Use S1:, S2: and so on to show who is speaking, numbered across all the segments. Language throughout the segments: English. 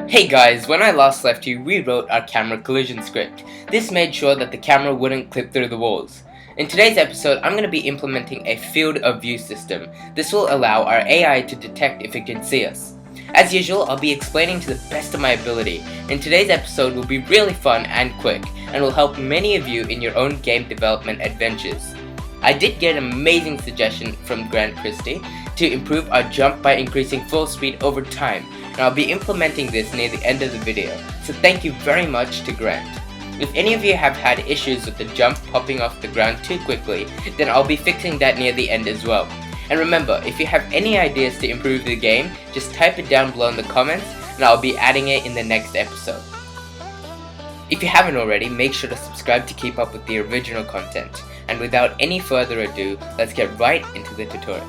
S1: Hey guys, when I last left you, we wrote our camera collision script. This made sure that the camera wouldn't clip through the walls. In today's episode, I'm going to be implementing a field of view system. This will allow our AI to detect if it can see us. As usual, I'll be explaining to the best of my ability. In today's episode will be really fun and quick, and will help many of you in your own game development adventures. I did get an amazing suggestion from Grant Christie to improve our jump by increasing full speed over time, and I'll be implementing this near the end of the video, so thank you very much to Grant. If any of you have had issues with the jump popping off the ground too quickly, then I'll be fixing that near the end as well. And remember, if you have any ideas to improve the game, just type it down below in the comments and I'll be adding it in the next episode. If you haven't already, make sure to subscribe to keep up with the original content. And without any further ado, let's get right into the tutorial.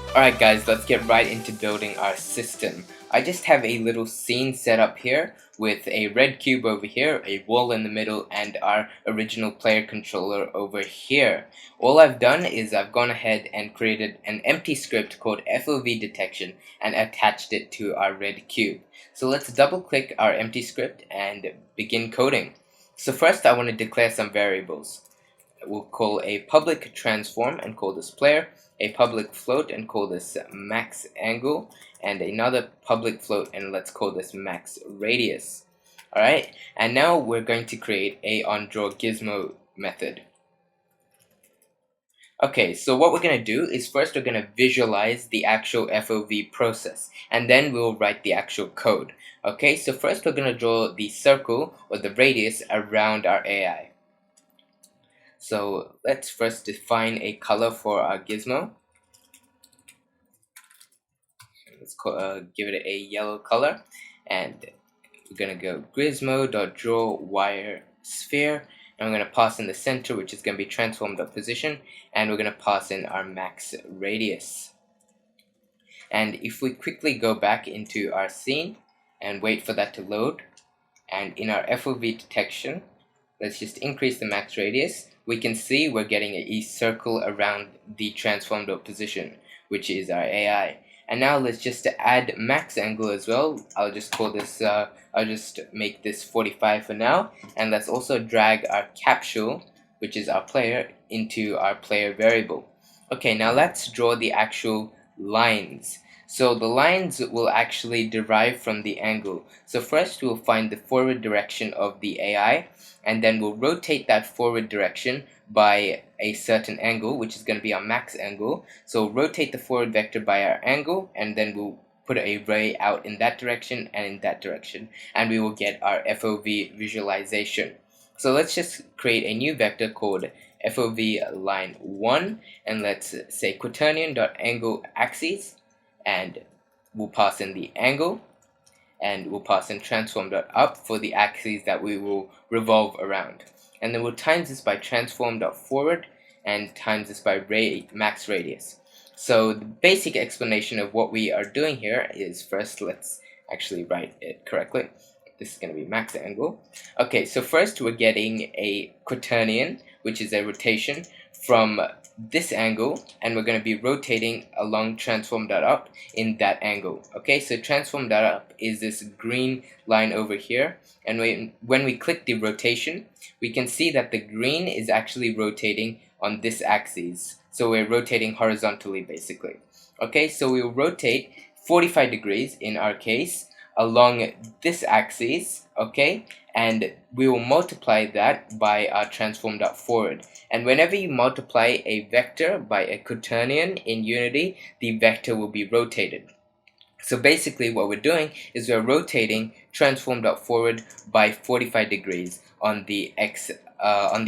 S1: Alright guys, let's get right into building our system. I just have a little scene set up here with a red cube over here, a wall in the middle, and our original player controller over here. All I've done is I've gone ahead and created an empty script called FOV detection and attached it to our red cube. So let's double click our empty script and begin coding. So first I want to declare some variables. We'll call a public transform and call this player, a public float and call this max angle, and another public float and let's call this max radius. Alright, and now we're going to create a onDrawGizmo method. Okay, so what we're going to do is first we're going to visualize the actual FOV process, and then we'll write the actual code. Okay, so first we're going to draw the circle or the radius around our AI. So let's first define a color for our gizmo. Let's give it a yellow color, and we're going to go gizmo.drawWireSphere, and we're going to pass in the center, which is going to be transform.position, and we're going to pass in our max radius. And if we quickly go back into our scene and wait for that to load, and in our FOV detection, let's just increase the max radius. We can see we're getting a circle around the transform.position, which is our AI. And now let's just add max angle as well. I'll just call this, I'll just make this 45 for now. And let's also drag our capsule, which is our player, into our player variable. Okay, now let's draw the actual lines. So the lines will actually derive from the angle. So first we'll find the forward direction of the AI, and then we'll rotate that forward direction by a certain angle, which is going to be our max angle. So we'll rotate the forward vector by our angle, and then we'll put a ray out in that direction and in that direction, and we will get our FOV visualization. So let's just create a new vector called FOV line 1, and let's say quaternion.angle axes, and we'll pass in the angle, and we'll pass in transform.up for the axes that we will revolve around. And then we'll times this by transform.forward and times this by max radius. So the basic explanation of what we are doing here is, first let's actually write it correctly. This is going to be max angle. Okay, so first we're getting a quaternion, which is a rotation from this angle, and we're going to be rotating along transform.up in that angle. Okay, so transform.up is this green line over here, and when we click the rotation, we can see that the green is actually rotating on this axis. So we're rotating horizontally basically. Okay, so we'll rotate 45 degrees in our case along this axis, okay, and we will multiply that by our transform.forward. And whenever you multiply a vector by a quaternion in Unity, the vector will be rotated. So basically what we're doing is we're rotating transform.forward by 45 degrees on the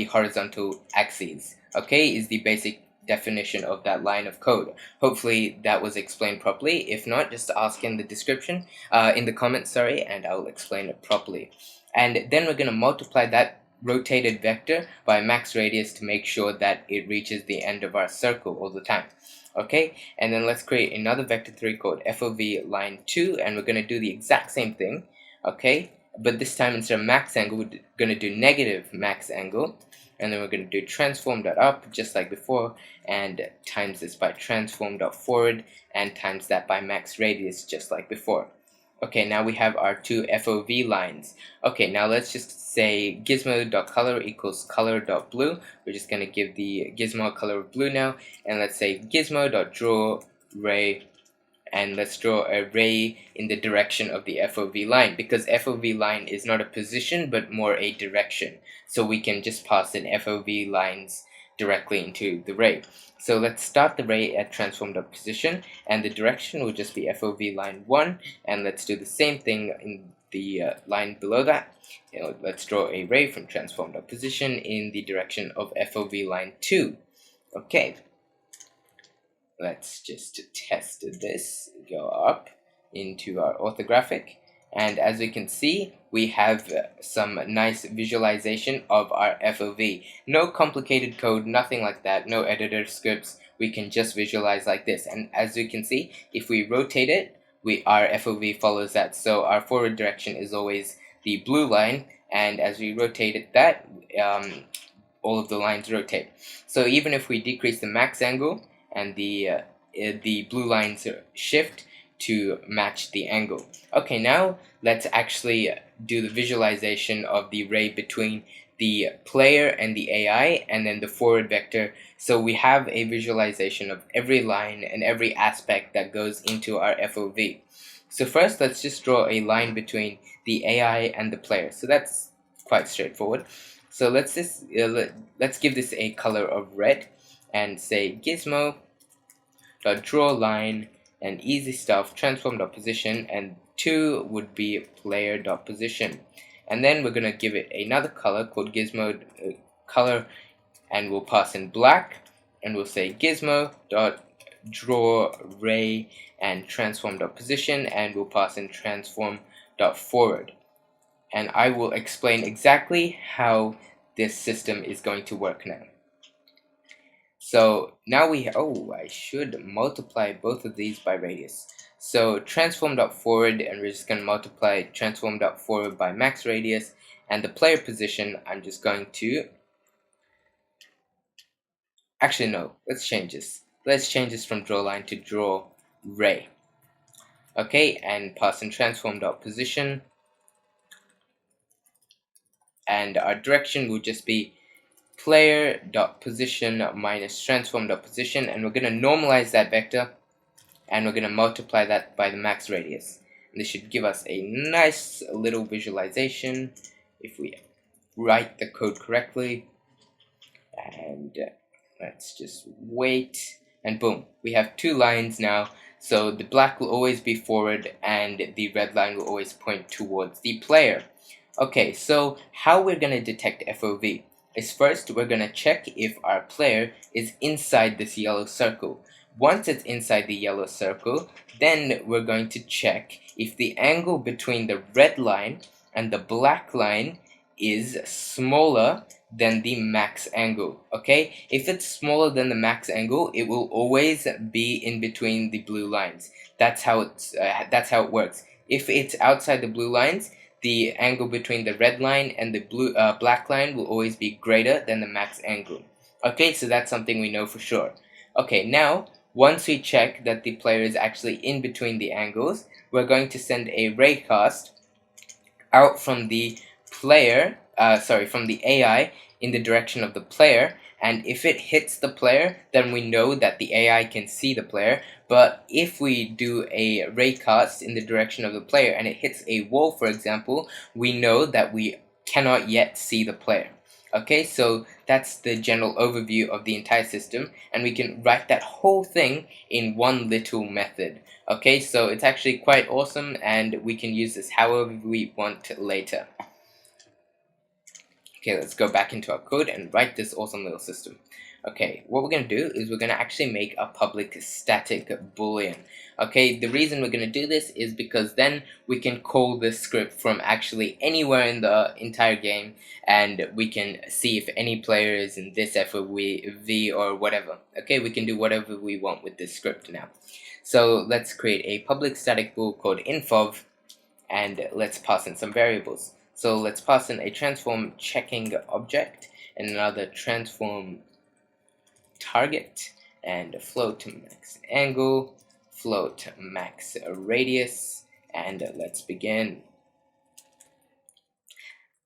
S1: horizontal axes. Okay, is the basic definition of that line of code. Hopefully that was explained properly. If not, just ask in the description, in the comments, sorry, and I'll explain it properly. And then we're going to multiply that rotated vector by max radius to make sure that it reaches the end of our circle all the time. Okay, and then let's create another vector 3 called FOV line 2, and we're going to do the exact same thing. Okay, but this time instead of max angle, we're going to do negative max angle. and then we're going to do transform.up just like before, and times this by transform.forward, and times that by max radius just like before. Okay, now we have our two FOV lines. Okay, now let's just say gizmo.color equals color.blue. We're just going to give the gizmo a color of blue now, and let's say gizmo.draw ray, and let's draw a ray in the direction of the FOV line, because FOV line is not a position but more a direction, so we can just pass in FOV lines directly into the ray. So let's start the ray at transform.position, and the direction will just be FOV line 1, and let's do the same thing in the line below that. Let's draw a ray from transform.position in the direction of FOV line 2. Okay, let's just test this. Go up into our orthographic, and as we can see, we have some nice visualization of our FOV. No complicated code, nothing like that, no editor scripts. We can just visualize like this, and as you can see, if we rotate it, our FOV follows that. So our forward direction is always the blue line, and as we rotate it, all of the lines rotate. So even if we decrease the max angle, and the blue lines shift to match the angle. Okay, now let's actually do the visualization of the ray between the player and the AI, and then the forward vector, so we have a visualization of every line and every aspect that goes into our FOV. So first, let's just draw a line between the AI and the player. So that's quite straightforward. So let's give this a color of red, and say gizmo draw line, and easy stuff, transform.position, and 2 would be player.position. And then we're going to give it another color called gizmo color, and we'll pass in black, and we'll say gizmo.draw ray and transform.position, and we'll pass in transform.forward. And I will explain exactly how this system is going to work now. So now I should multiply both of these by radius. So transform.forward, and we're just going to multiply transform.forward by max radius, and the player position, I'm just going to, actually no, let's change this. Let's change this from draw line to draw ray. Okay, and pass in transform.position, and our direction will just be player.position minus transform.position, and we're going to normalize that vector, and we're going to multiply that by the max radius. And this should give us a nice little visualization if we write the code correctly. And let's just wait, and boom, we have two lines now. So the black will always be forward, and the red line will always point towards the player. Okay, so how we're going to detect FOV is first we're going to check if our player is inside this yellow circle. Once it's inside the yellow circle, then we're going to check if the angle between the red line and the black line is smaller than the max angle. Okay, if it's smaller than the max angle, it will always be in between the blue lines. That's how it works. If it's outside the blue lines, the angle between the red line and the black line will always be greater than the max angle. Okay, so that's something we know for sure. Okay, now once we check that the player is actually in between the angles, we're going to send a raycast out from the from the AI in the direction of the player, and if it hits the player, then we know that the AI can see the player. But if we do a raycast in the direction of the player and it hits a wall, for example, we know that we cannot yet see the player. Okay, so that's the general overview of the entire system, and we can write that whole thing in one little method. Okay, so it's actually quite awesome, and we can use this however we want later. Okay, let's go back into our code and write this awesome little system. Okay, what we're going to do is we're going to actually make a public static boolean. Okay, the reason we're going to do this is because then we can call this script from actually anywhere in the entire game, and we can see if any player is in this FOV or whatever. Okay, we can do whatever we want with this script now. So let's create a public static bool called infov, and let's pass in some variables. So let's pass in a transform checking object, and another transform target, and float max angle, float max radius, and let's begin.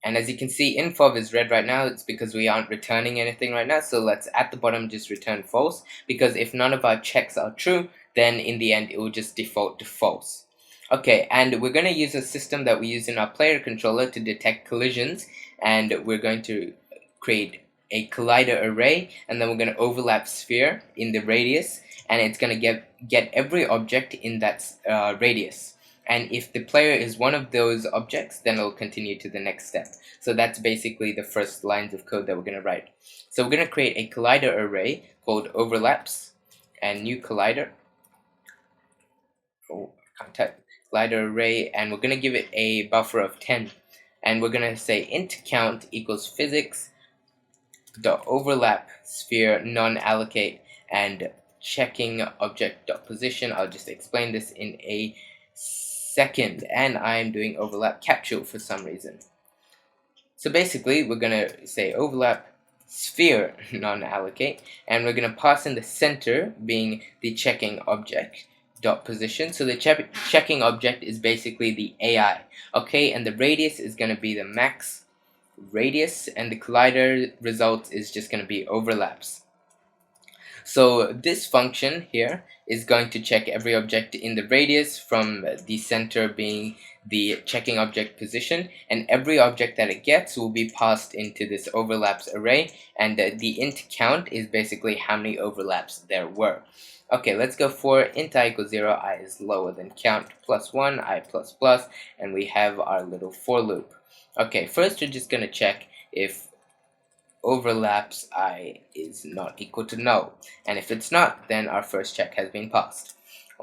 S1: And as you can see, info is red right now. It's because we aren't returning anything right now. So let's at the bottom just return false, because if none of our checks are true, then in the end it will just default to false. Okay, and we're going to use a system that we use in our player controller to detect collisions, and we're going to create a collider array, and then we're going to overlap sphere in the radius, and it's going to get every object in that radius. And if the player is one of those objects, then it'll continue to the next step. So that's basically the first lines of code that we're going to write. So we're going to create a collider array called overlaps, and new collider. Oh, I can't type. Collider array, and we're going to give it a buffer of 10. And we're going to say int count equals physics dot overlap sphere non-allocate and checking object dot position. I'll just explain this in a second, and I'm doing overlap capsule for some reason. So basically we're gonna say overlap sphere non-allocate, and we're gonna pass in the center being the checking object dot position. So the checking object is basically the AI, okay, and the radius is gonna be the max radius, and the collider result is just gonna be overlaps. So this function here is going to check every object in the radius, from the center being the checking object position, and every object that it gets will be passed into this overlaps array, and the int count is basically how many overlaps there were. Okay, let's go for int I equals 0, I is lower than count plus 1, I plus plus, and we have our little for loop. Okay, first we're just going to check if overlaps I is not equal to null, and if it's not, then our first check has been passed.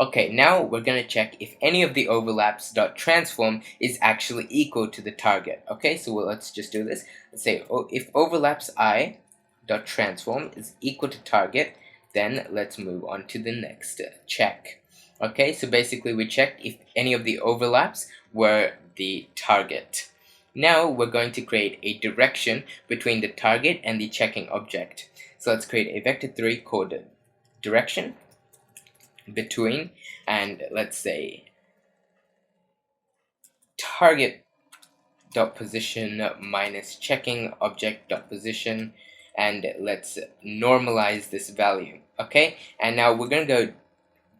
S1: Okay, now we're going to check if any of the overlaps dot transform is actually equal to the target. Okay, so let's just do this. Let's say if overlaps I dot transform is equal to target, then let's move on to the next check. Okay, so basically we checked if any of the overlaps were the target. Now we're going to create a direction between the target and the checking object. So let's create a vector 3 called direction between, and let's say target dot position minus checking object dot position, and let's normalize this value. Okay, and now we're going to go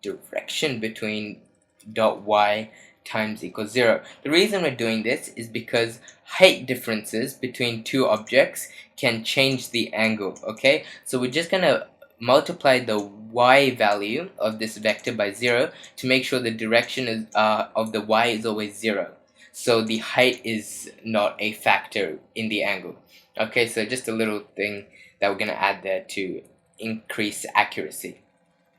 S1: direction between dot y times equals 0. The reason we're doing this is because height differences between two objects can change the angle. Okay, so we're just gonna multiply the y value of this vector by 0 to make sure the direction is, of the y is always 0, so the height is not a factor in the angle. Okay, so just a little thing that we're gonna add there to increase accuracy.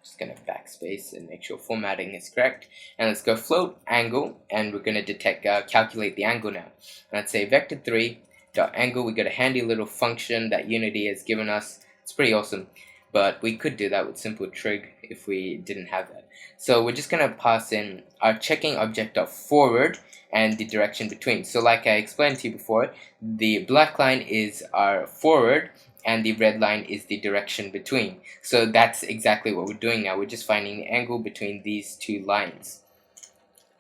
S1: Just gonna backspace and make sure formatting is correct, and let's go float angle, and we're gonna calculate the angle now. And let's say vector 3 dot angle. We got a handy little function that Unity has given us. It's pretty awesome, but we could do that with simple trig if we didn't have that. So we're just gonna pass in our checking object dot forward and the direction between. So like I explained to you before, the black line is our forward and the red line is the direction between. So that's exactly what we're doing now. We're just finding the angle between these two lines.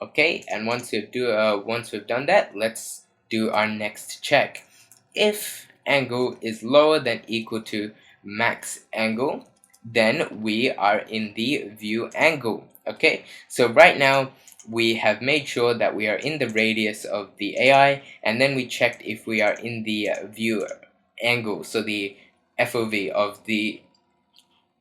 S1: Okay, and once we've done that, let's do our next check. If angle is lower than equal to max angle, then we are in the view angle. Okay, so right now we have made sure that we are in the radius of the AI, and then we checked if we are in the view angle, so the FOV of the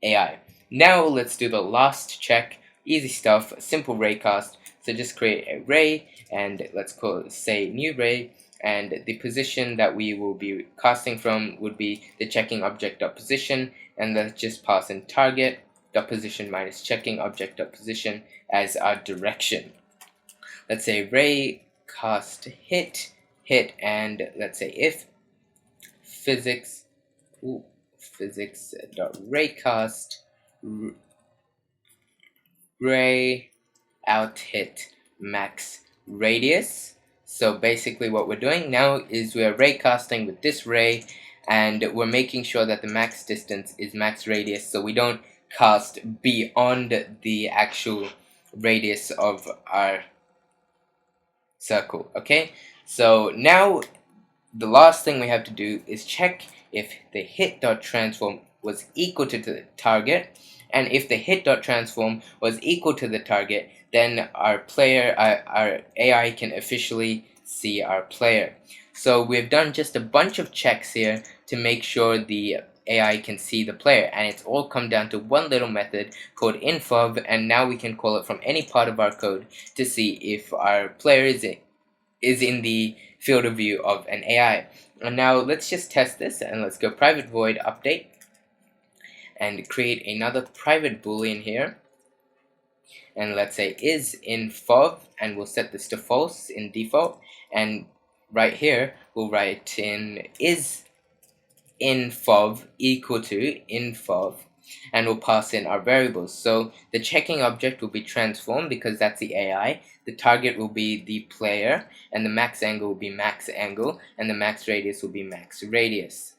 S1: AI. Now let's do the last check. Easy stuff, simple raycast. So just create a ray, and let's say new ray, and the position that we will be casting from would be the checking object dot position, and let's just pass in target dot position minus checking object dot position as our direction. Let's say ray cast hit, and let's say if physics dot raycast ray out hit max radius. So basically what we're doing now is we're raycasting with this ray and we're making sure that the max distance is max radius, so we don't cast beyond the actual radius of our circle. Okay, so now the last thing we have to do is check if the hit.transform was equal to the target, and if the hit.transform was equal to the target, then our AI can officially see our player. So we've done just a bunch of checks here to make sure the AI can see the player, and it's all come down to one little method called infov, and now we can call it from any part of our code to see if our player is in the field of view of an AI. And now let's just test this, and let's go private void update and create another private boolean here, and let's say is infov, and we'll set this to false in default, and right here we'll write in is infov equal to infov, and we'll pass in our variables. So the checking object will be transformed because that's the AI, the target will be the player, and the max angle will be max angle, and the max radius will be max radius.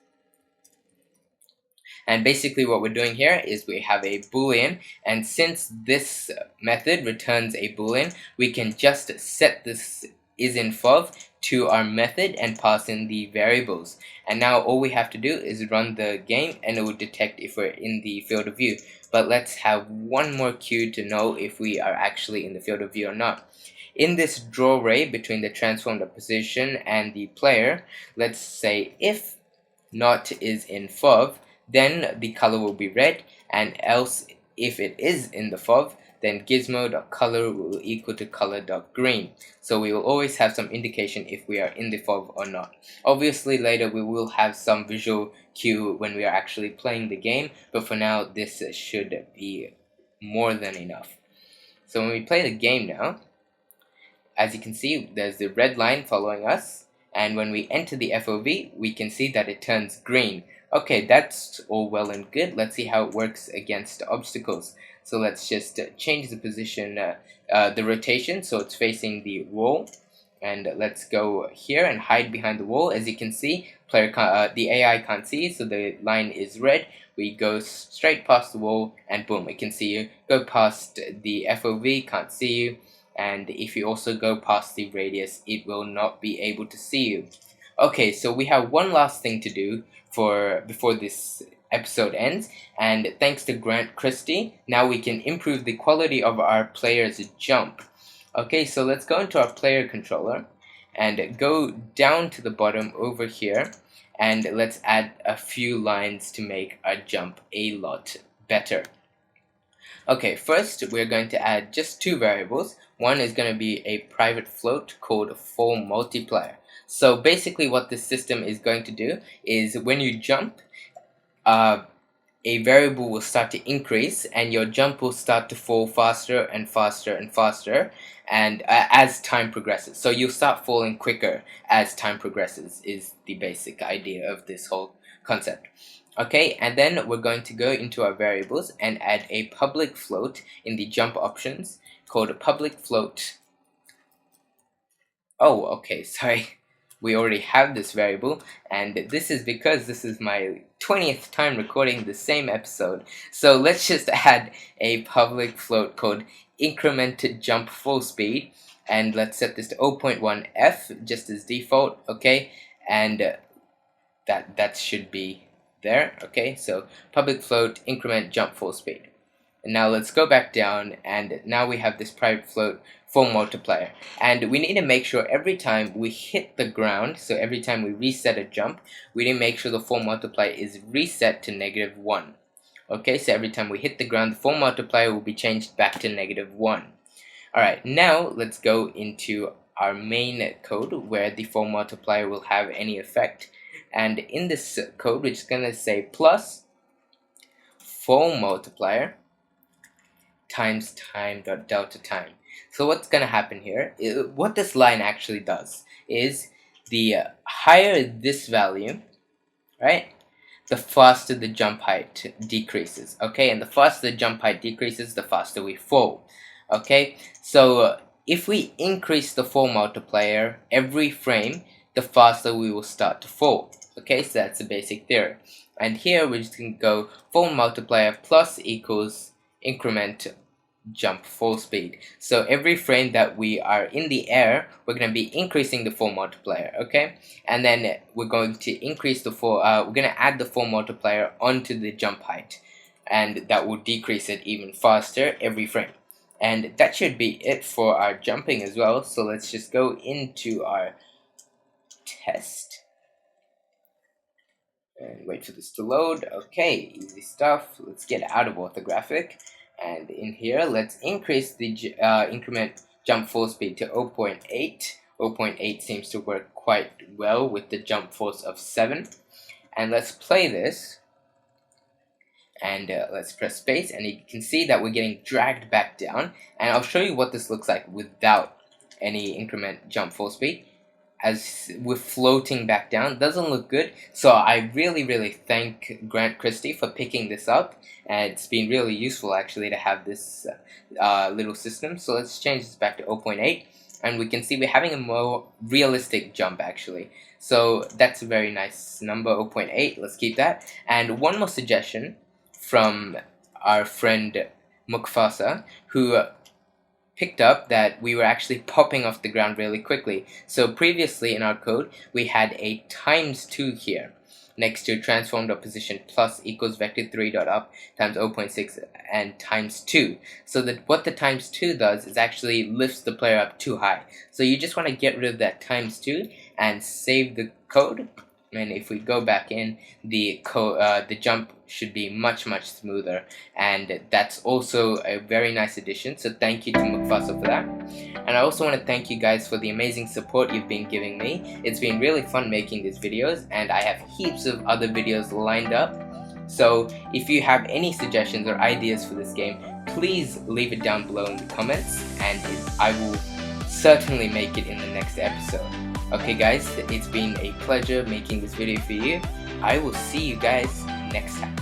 S1: And basically what we're doing here is we have a boolean, and since this method returns a boolean, we can just set this isInfov to our method and pass in the variables. And now all we have to do is run the game, and it will detect if we're in the field of view. But let's have one more cue to know if we are actually in the field of view or not. In this draw ray between the transformed position and the player, let's say if not is infov, then the color will be red, and else if it is in the fov, then gizmo.color will equal to color.green. So we will always have some indication if we are in the fov or not. Obviously later we will have some visual cue when we are actually playing the game, but for now this should be more than enough. So when we play the game now, as you can see, there's the red line following us, and when we enter the FOV, we can see that it turns green. Okay, that's all well and good. Let's see how it works against obstacles. So let's just change the position, the rotation, so it's facing the wall. And let's go here and hide behind the wall. As you can see, the AI can't see, so the line is red. We go straight past the wall, and boom, it can see you. Go past the FOV, can't see you. And if you also go past the radius, it will not be able to see you. Okay, so we have one last thing to do before this episode ends, and thanks to Grant Christie, now we can improve the quality of our player's jump. Okay, so let's go into our player controller and go down to the bottom over here, and let's add a few lines to make our jump a lot better. Okay, first we're going to add just two variables. One is going to be a private float called full multiplier. So basically what this system is going to do is when you jump, a variable will start to increase, and your jump will start to fall faster and faster and faster, and as time progresses. So you'll start falling quicker as time progresses is the basic idea of this whole concept. Okay, and then we're going to go into our variables and add a public float in the jump options called public float. Oh, okay, sorry. We already have this variable, and this is because this is my 20th time recording the same episode. So let's just add a public float called incremented jump full speed, and let's set this to 0.1 f just as default. Okay, and that should be there. Okay, so public float increment jump full speed. And now let's go back down, and now we have this private float full multiplier, and we need to make sure every time we hit the ground, so every time we reset a jump, we need to make sure the full multiplier is reset to -1. Okay, so every time we hit the ground, the full multiplier will be changed back to -1. Alright, now let's go into our main code where the full multiplier will have any effect, and in this code we're just gonna say plus full multiplier times time.delta time. So what's going to happen here, what this line actually does is the higher this value, right, the faster the jump height decreases. Okay, and the faster the jump height decreases, the faster we fall. Okay, so if we increase the full multiplier every frame, the faster we will start to fall. Okay, so that's the basic theory. And here we're just going to go full multiplier plus equals increment jump fall speed. So every frame that we are in the air, we're going to be increasing the full multiplier, okay? And then we're going to increase the full, we're going to add the full multiplier onto the jump height. And that will decrease it even faster every frame. And that should be it for our jumping as well. So let's just go into our test. And wait for this to load. Okay, easy stuff. Let's get out of orthographic. And in here, let's increase the increment jump full speed to 0.8. 0.8 seems to work quite well with the jump force of 7. And let's play this. And let's press space, and you can see that we're getting dragged back down. And I'll show you what this looks like without any increment jump full speed. As we're floating back down, doesn't look good. So I really thank Grant Christie for picking this up, and it's been really useful actually to have this little system. So let's change this back to 0.8, and we can see we're having a more realistic jump actually. So that's a very nice number, 0.8. Let's keep that. And one more suggestion from our friend Mukfasa, who picked up that we were actually popping off the ground really quickly. So previously in our code, we had a ×2 here next to transformed position plus equals vector3.up times 0.6 and ×2. So that what the ×2 does is actually lifts the player up too high. So you just want to get rid of that ×2 and save the code. And if we go back in, the jump should be much smoother, and that's also a very nice addition. So thank you to Mukfasa for that. And I also want to thank you guys for the amazing support you've been giving me. It's been really fun making these videos, and I have heaps of other videos lined up. So if you have any suggestions or ideas for this game, please leave it down below in the comments, and I will certainly make it in the next episode. Okay guys, it's been a pleasure making this video for you. I will see you guys next time.